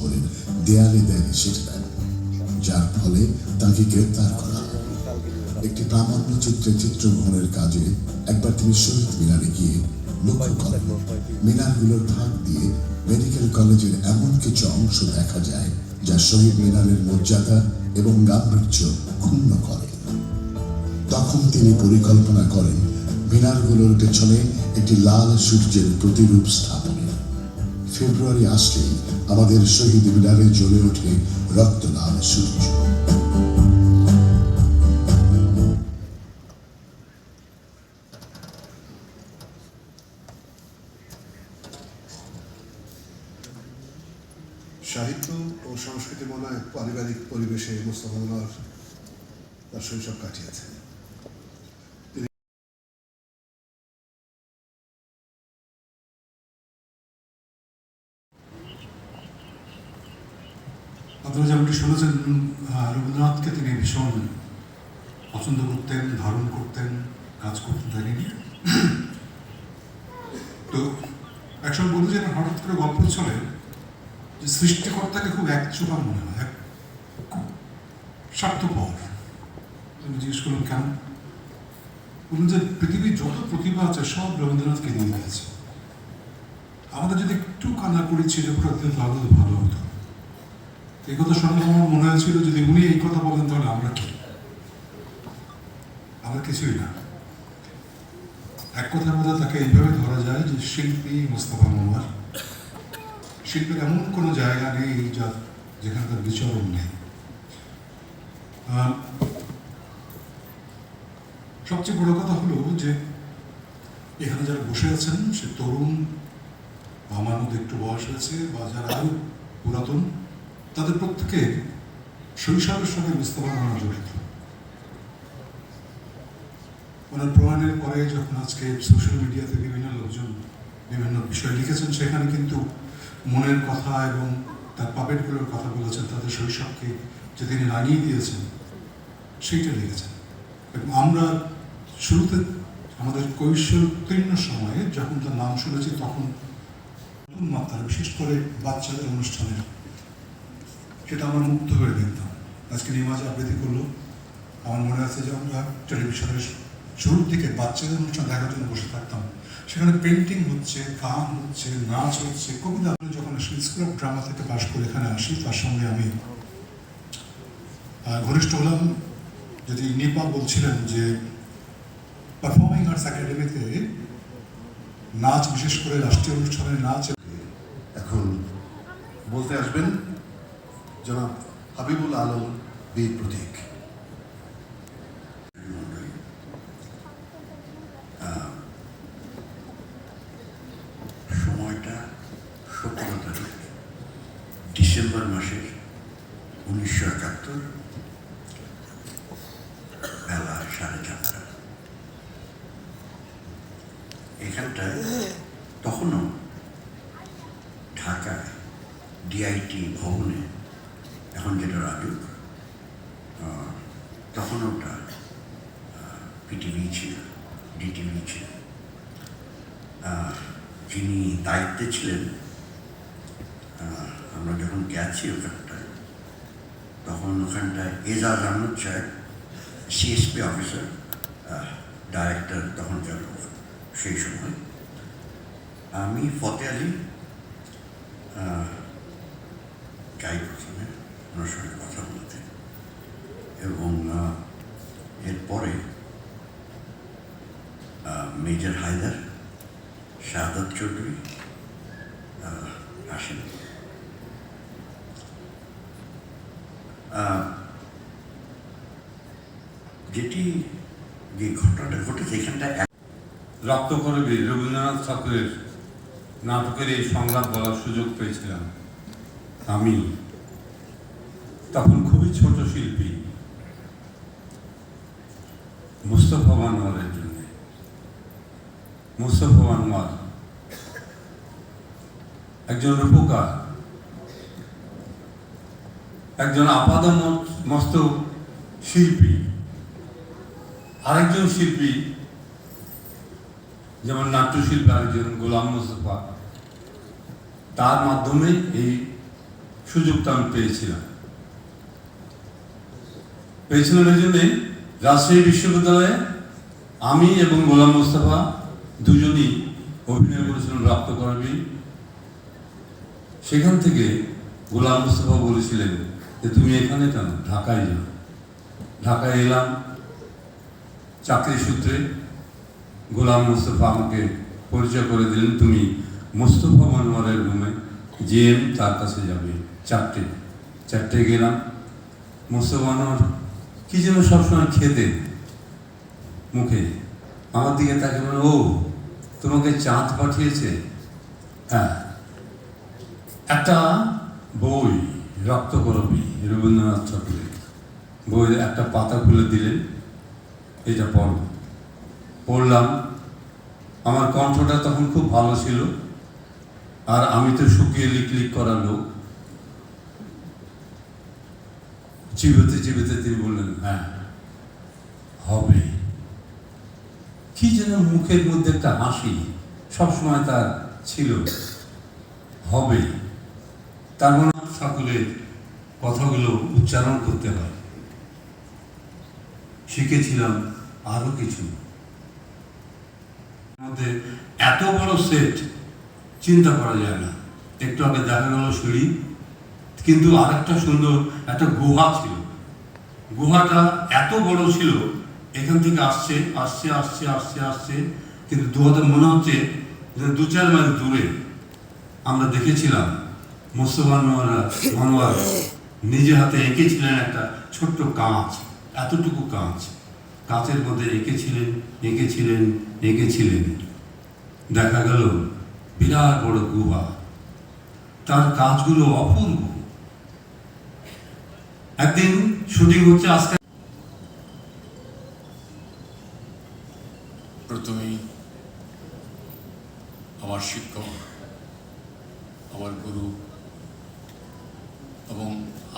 করে দেয়ালে দেয়ালে সেটে দেন, যার ফলে তাকে গ্রেপ্তার করা হয়। একটি প্রামাণ্য চিত্রে চিত্রগ্রহণের কাজে একবার তিনি শহীদ মিনারে গিয়ে লক্ষ্য করেন মিনারগুলোর ফাঁক দিয়ে মেডিকেল কলেজের এমন কিছু অংশ দেখা যায় যা শহীদ মিনারের মর্যাদা এবং গাম্ভীর্য ক্ষুণ্ণ করে। তখন তিনি পরিকল্পনা করেন মিনারগুলোর পেছনে একটি লাল সূর্যের প্রতিরূপ স্থাপনের। ফেব্রুয়ারি আসলেই আমাদের শহীদ মিনারে জ্বলে ওঠে রক্ত লাল সূর্য। সাহিত্য ও সংস্কৃতি মনে হয় পারিবারিক পরিবেশে মোস্তফা মনোয়ার তার শৈশব কাটিয়েছেন। আপনারা যেমনটি শুনেছেন, রবীন্দ্রনাথকে তিনি ভীষণ পছন্দ করতেন, ধারণ করতেন, কাজ করতেন তাই নিয়ে। তো একসময় বলতে যে হঠাৎ করে গল্প চলে যে সৃষ্টিকর্তাকে খুব একচোখা মনে হয়, খুব স্বার্থপর। আমি জিজ্ঞেস করলাম কেন? বলুন যে পৃথিবীর যত প্রতিভা আছে সব রবীন্দ্রনাথকে দিয়ে দিয়েছে। আমাদের যদি একটু কান্না করি ছেলে পড়াতে তাহলে ভালো হতো। এই কথা শুনে আমার মনে হয়েছিল যদি উনি এই কথা বলেন তাহলে আমরা কি? আমরা কিছুই না। এক কথার মধ্যে তাকে এইভাবে ধরা যায় যে শিল্পী মোস্তফা মনোয়ার। শিল্পের এমন কোনো জায়গা নেই যা যেখানে তার বিচরণ নেই। সবচেয়ে বড় কথা হলো যে এখানে যারা বসে আছেন সে তরুণ, আমার মধ্যে একটু বয়স হয়েছে, বা যারা আরো পুরাতন, তাদের প্রত্যেকের শৈশবের সঙ্গে মোস্তফা মনোয়ার জড়িত। ওনার প্রমাণের পরে যখন আজকে সোশ্যাল মিডিয়াতে বিভিন্ন লোকজন বিভিন্ন বিষয় লিখেছেন, সেখানে কিন্তু মনের কথা এবং তার পাপেটগুলোর কথা বলেছেন, তাদের শৈশবকে যে তিনি রাঙিয়ে দিয়েছেন সেইটা লিখেছেন। এবং আমরা শুরুতে আমাদের কৈশোরোত্তীর্ণ সময়ে যখন তার নাম শুনেছি তখন নতুন মাত্রা, বিশেষ করে বাচ্চাদের অনুষ্ঠানের, সেটা আমার মুগ্ধ হয়ে দেখতাম। আজকে নিমাজ আবৃত্তি করলো, আমার মনে আছে যে আমরা টেলিভিশনের শুরুর দিকে বাচ্চাদের অনুষ্ঠান দেখার জন্য বসে থাকতাম। সেখানে পেন্টিং হচ্ছে, গান হচ্ছে, নাচ হচ্ছে, কবিতা। যখন স্কুল অফ ড্রামা থেকে পাশ করে এখানে আসি, তার সঙ্গে আমি ঘনিষ্ঠ হলাম। যদি নিপা বলছিলেন যে পারফর্মিং আর্টস একাডেমিতে নাচ, বিশেষ করে রাষ্ট্রীয় অনুষ্ঠানের নাচ। এখন বলতে আসবেন জনাব হাবিবুল আলম বীর প্রতীক। সময়টা 17 তারিখ ডিসেম্বর মাসের 1971, বেলা 4:30। এখানটায় তখনও ঢাকায় ডিআইটি ভবনে, এখন যেটা রাজুক, তখন ওটা পিটিভি ছিল, ডিটিভি ছিল। যিনি দায়িত্বে ছিলেন, আমরা যখন গেছি ওখানটায়, তখন ওখানটায় এজাজ আহমদ সাহেব, সিএসপি অফিসার, ডাইরেক্টর তখনকার সেই সময়। আমি ফতে আলী যাই প্রথমে ওনার সঙ্গে কথা বলতে, এবং এরপরে মেজর হায়দার, শাহাদাত চৌধুরী আসেন। যে ঘটনাটা ঘটেছে এখানটা, রক্তকরবী রবীন্দ্রনাথ ঠাকুরের নাটকের এই সংলাপ বলার সুযোগ পেয়েছিলাম আমি। তখন খুবই ছোট শিল্পী, মোস্তফা মনোয়ারের জন্য। মোস্তফা মনোয়ার একজন রূপকার, একজন আপাদমস্তক শিল্পী। আরেকজন শিল্পী যেমন নাট্যশিল্পী আরেকজন গোলাম মোস্তফা, তার মাধ্যমে এই সুযোগটা আমি পেয়েছিলাম এই জন্যে রাজশাহী বিশ্ববিদ্যালয়ে আমি এবং গোলাম মোস্তফা দুজনই অভিনয় করেছিলাম রক্তকরবী। সেখান থেকে গোলাম মোস্তফা বলেছিলেন যে তুমি এখানে কেন, ঢাকায় যাও। ঢাকায় এলাম চাকরি সূত্রে। গোলাম মোস্তফা আমাকে পরিচয় করে দিলেন, তুমি মোস্তফা মনোয়ারের রুমে জিএম তার কাছে যাবে। চারটে গেলাম। মোস্তফা মনোয়ার কি যেন সবসময় খেতে মুখে আমার দিকে তাকে বলে, ও তোমাকে চাঁদ পাঠিয়েছে। হ্যাঁ, একটা বই রক্তকরবী রবীন্দ্রনাথ ঠাকুরের বই একটা পাতা খুলে দিলেন, এটা পড়ো। পড়লাম। আমার কণ্ঠটা তখন খুব ভালো ছিল, আর আমি তো শুকিয়ে লিক করা লোক। চিবোতে তিনি বললেন, হ্যাঁ হবে। কি যেন মুখের মধ্যে একটা হাসি সবসময় তার ছিল, হবে। তার মানে ঠাকুরের কথাগুলো উচ্চারণ করতে হয়। শিখেছিলাম আরো কিছু। মধ্যে এত বড় সেট চিন্তা করা যায় না। একটু আগে দেখা গেল সিঁড়ি, কিন্তু আরেকটা সুন্দর একটা গুহা ছিল। গুহাটা এত বড় ছিল, এখান থেকে আসছে আসছে আসছে আসছে আসছে, কিন্তু গুহাটা মনে হচ্ছে যে 2-4 মাইল দূরে। আমরা দেখেছিলাম মোস্তফা মনোয়ার নিজে হাতে এঁকেছিলেন একটা ছোট্ট কাঁচ, এতটুকু কাঁচ, কাঁচের মধ্যে এঁকেছিলেন। দেখা গেল বিরাট বড় গুহা, তার কাজগুলো অপূর্ব। একদিন শুটিং হচ্ছে আজকে। প্রথমেই আমার শিক্ষক, আমার গুরু এবং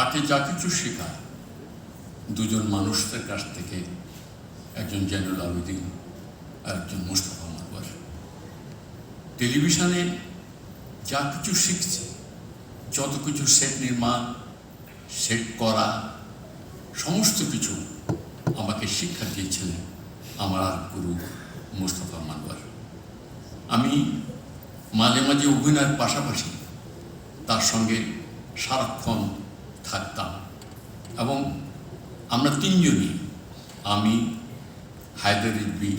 আর্টে যা কিছু শেখায় দুজন মানুষদের কাছ থেকে, একজন জয়নুল আবেদিন আর একজন মোস্তফা মনোয়ার। টেলিভিশনে যা কিছু শিখছি, যত কিছু সেট নির্মাণ, সেট করা, সমস্ত কিছু আমাকে শিক্ষা দিয়েছিলেন আমার গুরু মোস্তফা মনোয়ার। আমি মাঝে মাঝে অভিনয়ের পাশাপাশি তার সঙ্গে সারাক্ষণ থাকতাম, এবং আমরা তিনজনই, আমি, হায়দার রিজভী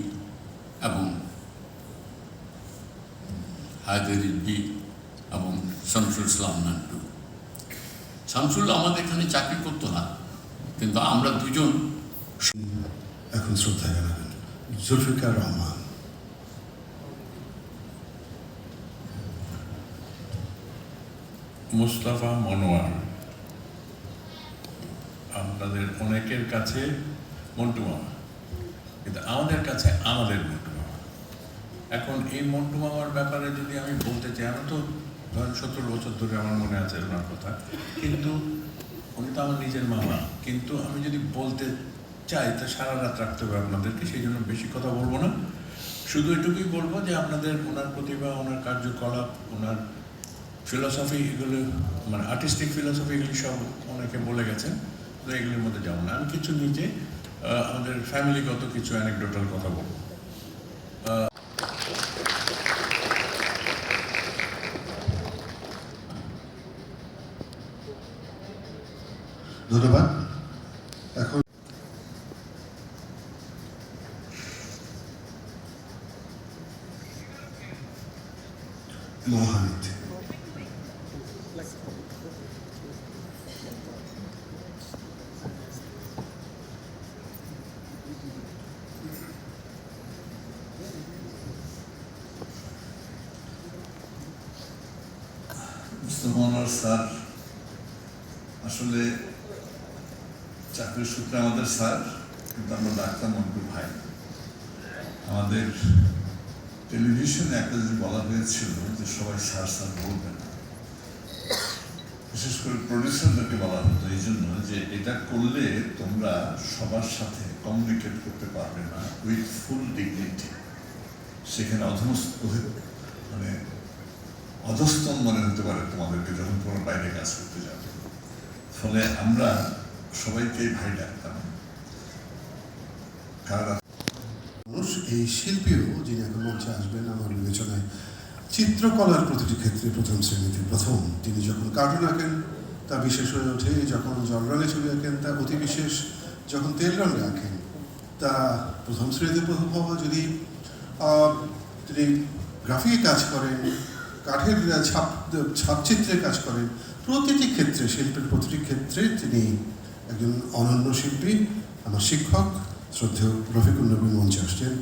এবং শামসুল ইসলাম নান্টু। শামসুল আমাদের এখানে চাকরি করতো না, কিন্তু আমরা দুজন। এখন শ্রদ্ধা জানাবেন জুলফিকার রহমান। মোস্তফা মনোয়ার আপনাদের অনেকের কাছে মন্টু মামা, কিন্তু আমাদের কাছে আমাদের মন্টু মামা। এখন এই মন্টু মামার ব্যাপারে যদি আমি বলতে চাই, আমি তো ধরেন 70 বছর ধরে আমার মনে আছে ওনার কথা, কিন্তু উনি তো আমার নিজের মামা। কিন্তু আমি যদি বলতে চাই তা সারা রাত রাখতে হবে আপনাদেরকে, সেই জন্য বেশি কথা বলবো না। শুধু এটুকুই বলবো যে আপনাদের ওনার প্রতিভা, ওনার কার্যকলাপ, ওনার ফিলসফি, এগুলো মানে আর্টিস্টিক ফিলসফি, এগুলি সব অনেকে বলে গেছেন, তো এগুলির মধ্যে যাবো না। আমি কিছু নিজে আমাদের ফ্যামিলিগত কিছু অ্যানেকডোটাল কথা বলবো। ধন্যবাদ। এখন মহামিদ। মোস্তফা মনোয়ার স্যার আসলে চাকরির সূত্রে আমাদের স্যার, কিন্তু আমরা ডাক্তার মন্টু ভাই। আমাদের টেলিভিশনে একটা যদি বলা হয়েছিল যে সবাই স্যার স্যার বলবেন, বিশেষ করে প্রডিউসারদেরকে বলা হতো এই জন্য যে এটা করলে তোমরা সবার সাথে কমিউনিকেট করতে পারবে না উইথ ফুল ডিগনিটি। সেখানে মানে অধস্তন মনে হতে পারে তোমাদেরকে যখন তোমরা বাইরে কাজ করতে যাবে। ফলে আমরা সবাইকেই ভাই ডাকতাম। কারণ মানুষ এই শিল্পীও যিনি এখন মঞ্চে আসবেন আমার বিবেচনায় চিত্রকলার প্রতিটি ক্ষেত্রে প্রথম শ্রেণীতে প্রথম। তিনি যখন কার্টুন আঁকেন তা বিশেষ হয়ে ওঠে, যখন জল রঙে ছবি আঁকেন তা অতি বিশেষ, যখন তেল রঙে আঁকেন তা প্রথম শ্রেণীতে প্রথম হওয়া। যদি তিনি গ্রাফিকে কাজ করেন, কাঠের ছাপচিত্রের কাজ করেন, প্রতিটি ক্ষেত্রে শিল্পের প্রতিটি ক্ষেত্রে তিনি একজন অনন্য শিল্পী। আমার শিক্ষক শ্রদ্ধেয় রফিকুল নবী মঞ্চে আসছেন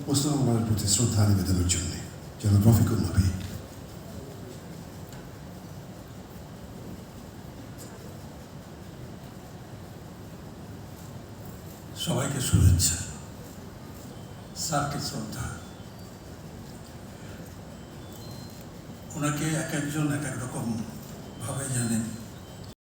মোস্তফা কামালের প্রতি শ্রদ্ধা নিবেদনের জন্য। যেন রফিকুল নবী। সবাইকে শুভেচ্ছা, স্যারকে শ্রদ্ধা। ওনাকে এক একজন এক এক রকম ভাবে জানেন।